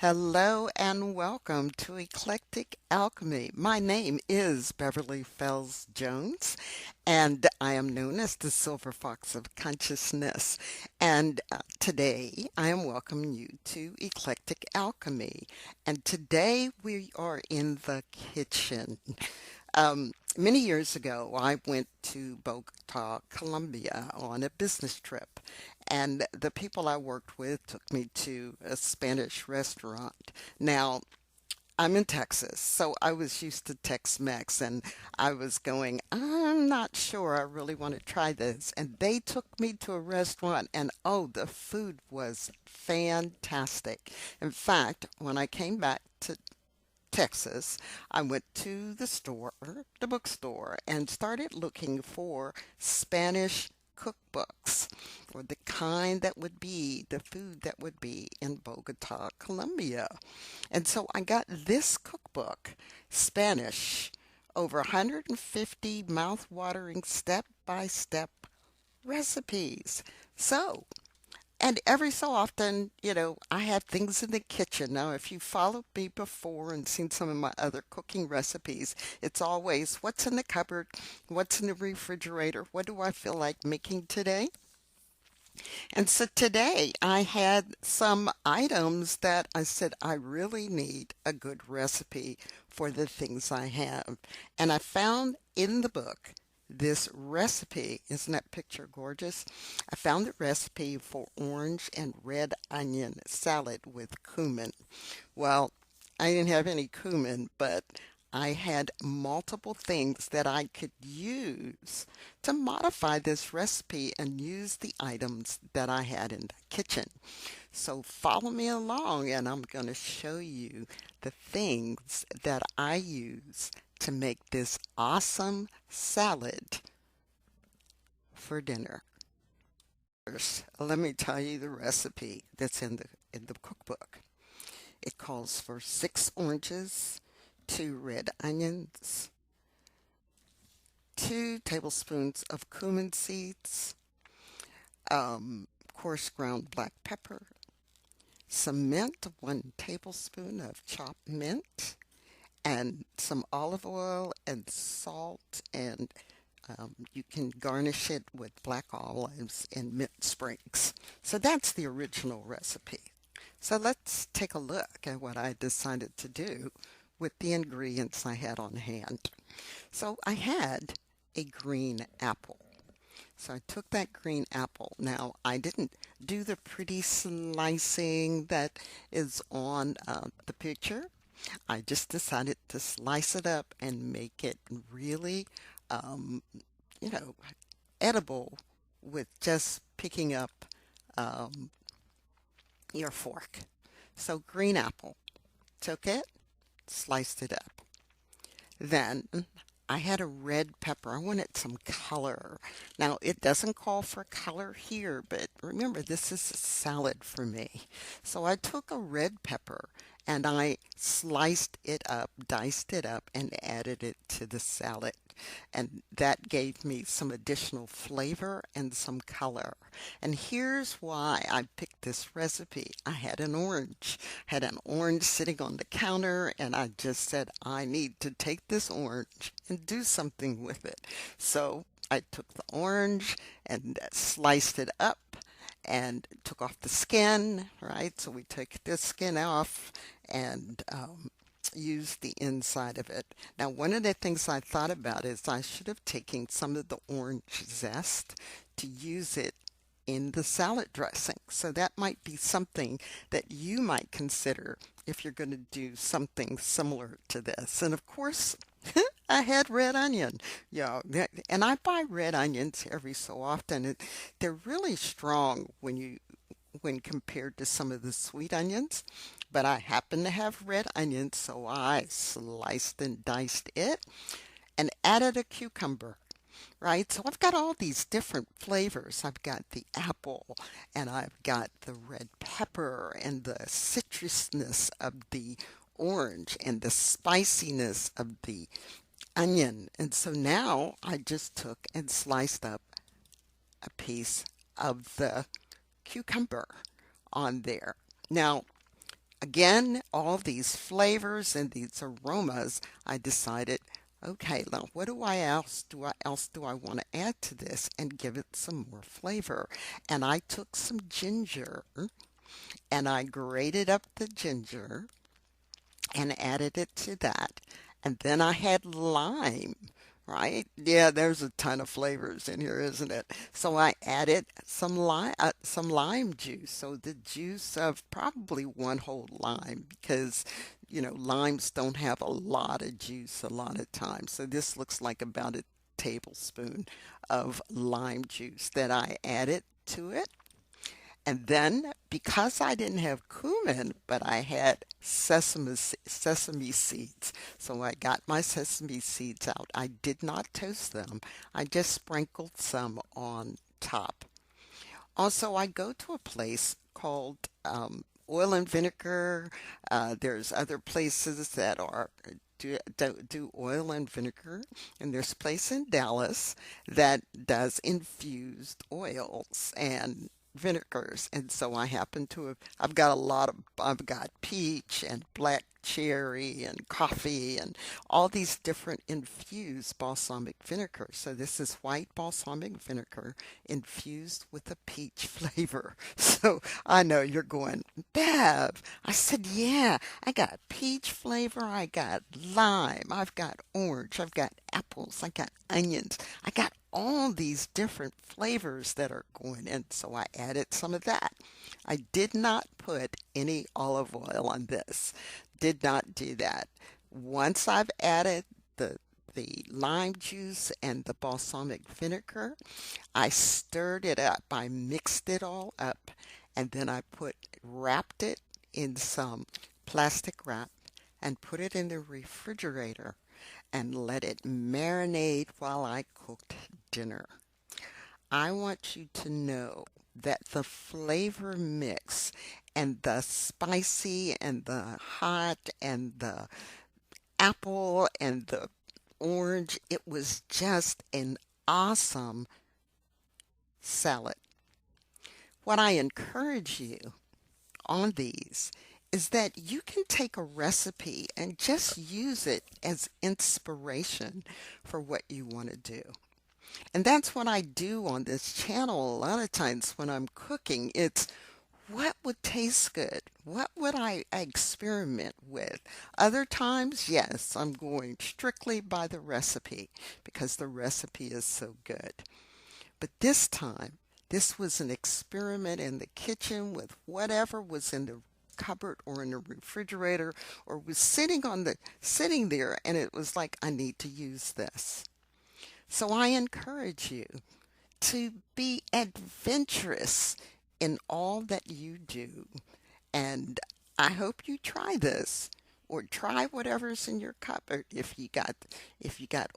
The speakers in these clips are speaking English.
Hello and welcome to Eclectic Alchemy. My name is Beverly Fells Jones, and I am known as the Silver Fox of Consciousness. And today I am welcoming you to Eclectic Alchemy. And today we are in the kitchen. Many years ago, I went to Bogota, Colombia on a business trip, and the people I worked with took me to a Spanish restaurant. Now, I'm in Texas, so I was used to Tex-Mex, and I was going, I'm not sure I really want to try this. And they took me to a restaurant, and oh, the food was fantastic. In fact, when I came back to Texas, I went to the bookstore, and started looking for Spanish cookbooks for the kind that would be the food that would be in Bogota, Colombia. And so I got this cookbook, Spanish, over 150 mouth-watering step-by-step recipes. So and every so often, I have things in the kitchen. Now, if you followed me before and seen some of my other cooking recipes, it's always what's in the cupboard, what's in the refrigerator, what do I feel like making today? And so today I had some items that I said I really need a good recipe for the things I have. And I found in the book this recipe. Isn't that picture gorgeous? I found the recipe for orange and red onion salad with cumin. Well, I didn't have any cumin, but I had multiple things that I could use to modify this recipe and use the items that I had in the kitchen. So follow me along, and I'm going to show you the things that I use to make this awesome salad for dinner. First, let me tell you the recipe that's in the cookbook. It calls for 6 oranges, 2 red onions, 2 tablespoons of cumin seeds, coarse ground black pepper, some mint, 1 tablespoon of chopped mint, and some olive oil and salt, and you can garnish it with black olives and mint sprigs. So that's the original recipe. So let's take a look at what I decided to do with the ingredients I had on hand. So I had a green apple. So I took that green apple. Now, I didn't do the pretty slicing that is on the picture. I just decided to slice it up and make it really, um, you know, edible with just picking up um, your fork. So green apple, took it, sliced it up. Then I had a red pepper. I wanted some color. Now, it doesn't call for color here, but remember, this is a salad for me. So I took a red pepper and I sliced it up, diced it up, and added it to the salad. And that gave me some additional flavor and some color. And here's why I picked this recipe. I had an orange sitting on the counter, and I just said, I need to take this orange and do something with it. So I took the orange and sliced it up and took off the skin, right? So we took the skin off and used the inside of it. Now, one of the things I thought about is I should have taken some of the orange zest to use it in the salad dressing. So that might be something that you might consider if you're going to do something similar to this. And of course, I had red onion. And I buy red onions every so often. They're really strong when compared to some of the sweet onions, but I happen to have red onions, so I sliced and diced it and added a cucumber, right? So I've got all these different flavors. I've got the apple, and I've got the red pepper, and the citrusness of the orange, and the spiciness of the onion. And so now I just took and sliced up a piece of the cucumber on there. Now, Again, all these flavors and these aromas, I decided, okay, now what do I else do I want to add to this and give it some more flavor? And I took some ginger and I grated up the ginger and added it to that. And then I had lime, right? Yeah, there's a ton of flavors in here, isn't it? So I added some lime juice. So the juice of probably one whole lime because, limes don't have a lot of juice a lot of times. So this looks like about a tablespoon of lime juice that I added to it. And then, because I didn't have cumin, but I had sesame seeds, so I got my sesame seeds out. I did not toast them. I just sprinkled some on top. Also, I go to a place called Oil and Vinegar. There's other places that do oil and vinegar, and there's a place in Dallas that does infused oils and vinegars. And so I happen to have, I've got peach and black cherry and coffee and all these different infused balsamic vinegar. So this is white balsamic vinegar infused with a peach flavor. So I know you're going, Bev. I said, yeah, I got peach flavor, I got lime, I've got orange, I've got apples, I got onions, I got all these different flavors that are going in. So I added some of that. I did not put any olive oil on this. Did not do that. Once I've added the lime juice and the balsamic vinegar, I stirred it up. I mixed it all up and then wrapped it in some plastic wrap and put it in the refrigerator and let it marinate while I cooked dinner. I want you to know that the flavor mix and the spicy and the hot and the apple and the orange, it was just an awesome salad. What I encourage you on these is that you can take a recipe and just use it as inspiration for what you want to do. And that's what I do on this channel a lot of times when I'm cooking. It's what would taste good? What would I experiment with? Other times, yes, I'm going strictly by the recipe because the recipe is so good. But this time, this was an experiment in the kitchen with whatever was in the cupboard or in the refrigerator or was sitting there and it was like I need to use this. So I encourage you to be adventurous in all that you do. And I hope you try this or try whatever's in your cupboard. If you got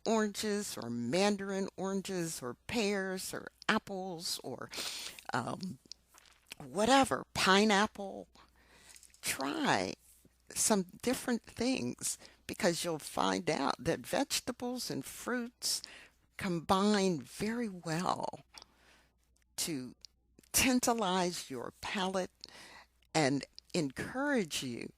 oranges or mandarin oranges or pears or apples or um, whatever, pineapple, try some different things because you'll find out that vegetables and fruits combine very well to tantalize your palate and encourage you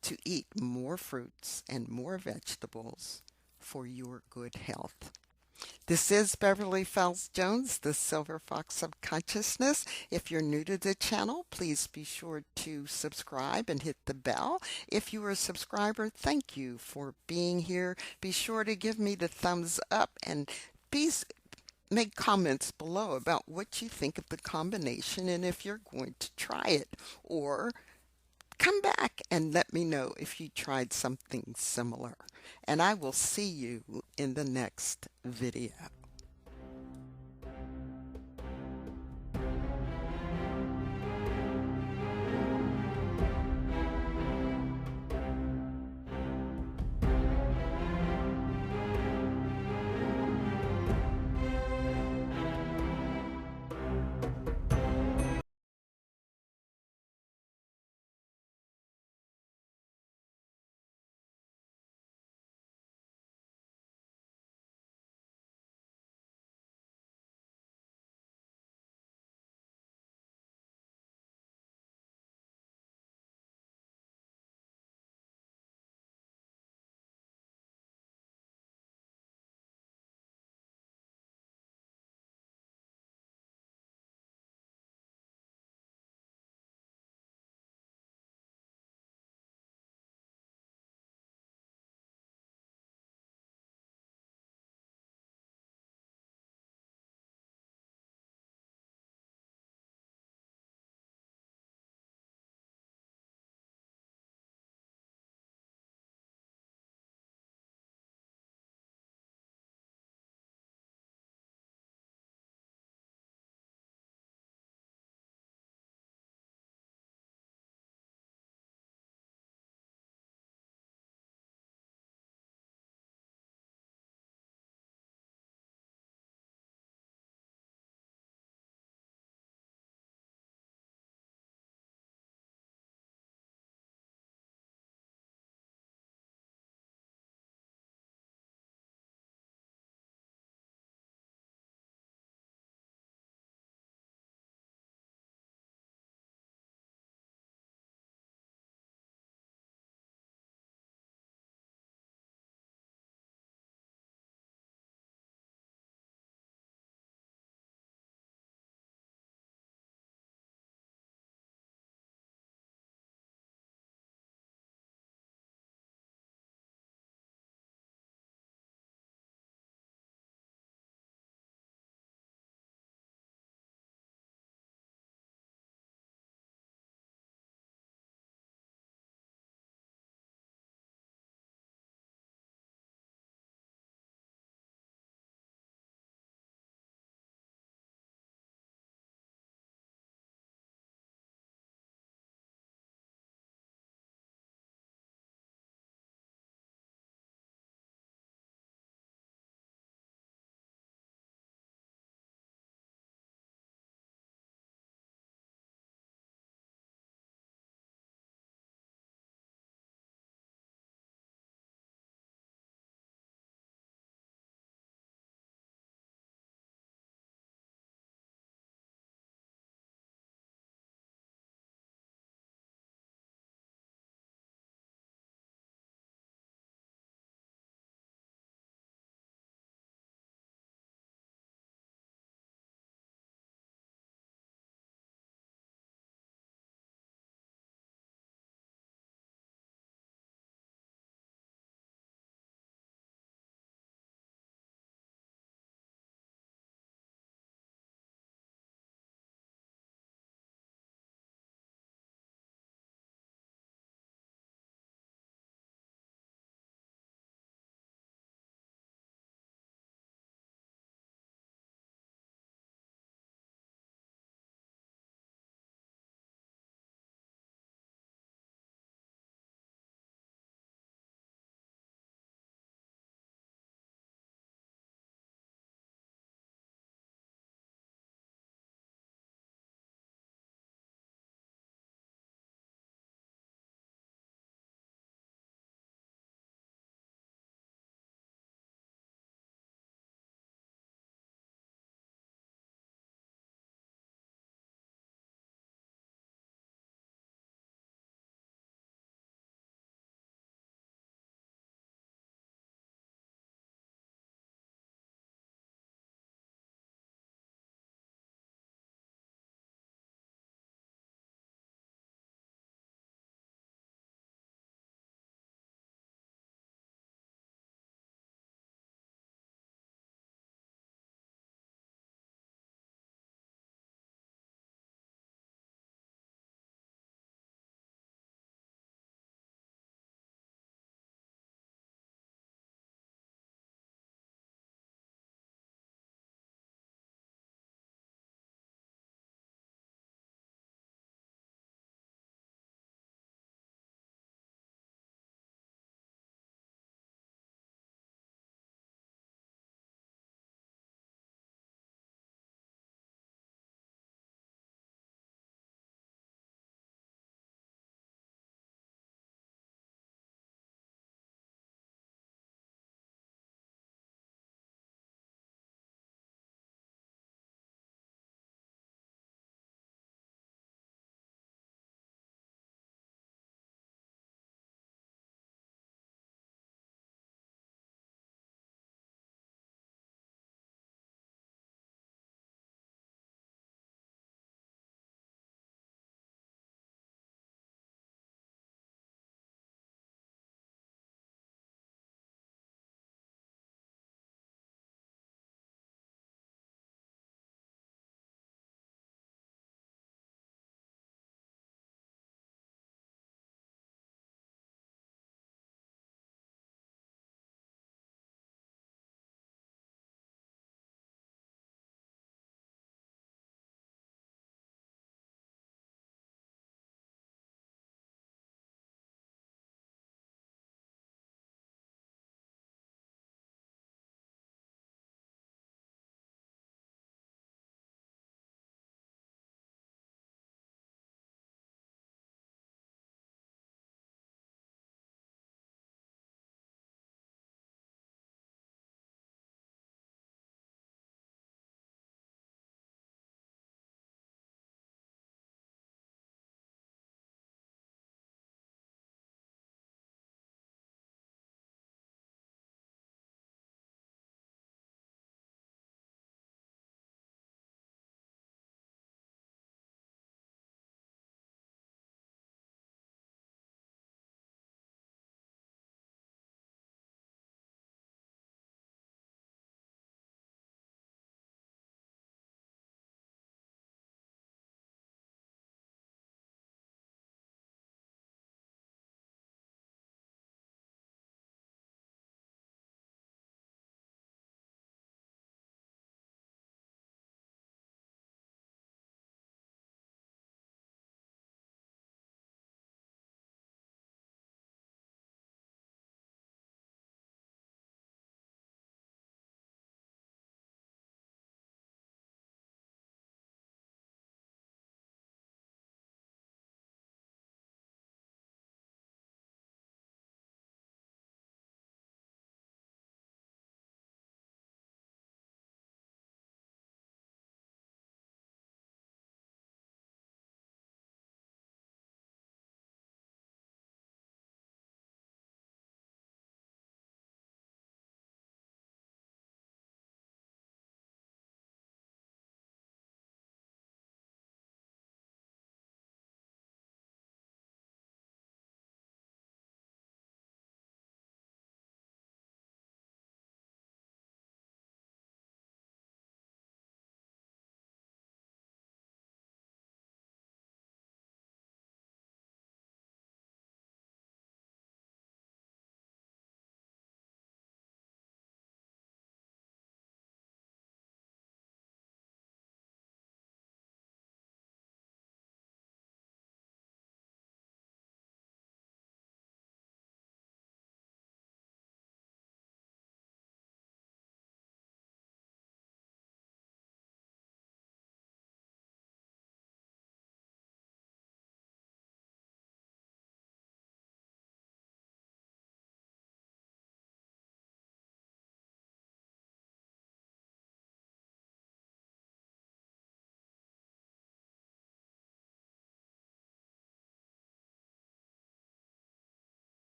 to eat more fruits and more vegetables for your good health. This is Beverly Fells Jones, the Silver Fox of Consciousness. If you're new to the channel, please be sure to subscribe and hit the bell. If you are a subscriber, thank you for being here. Be sure to give me the thumbs up and please make comments below about what you think of the combination and if you're going to try it, or come back and let me know if you tried something similar. And I will see you in the next video.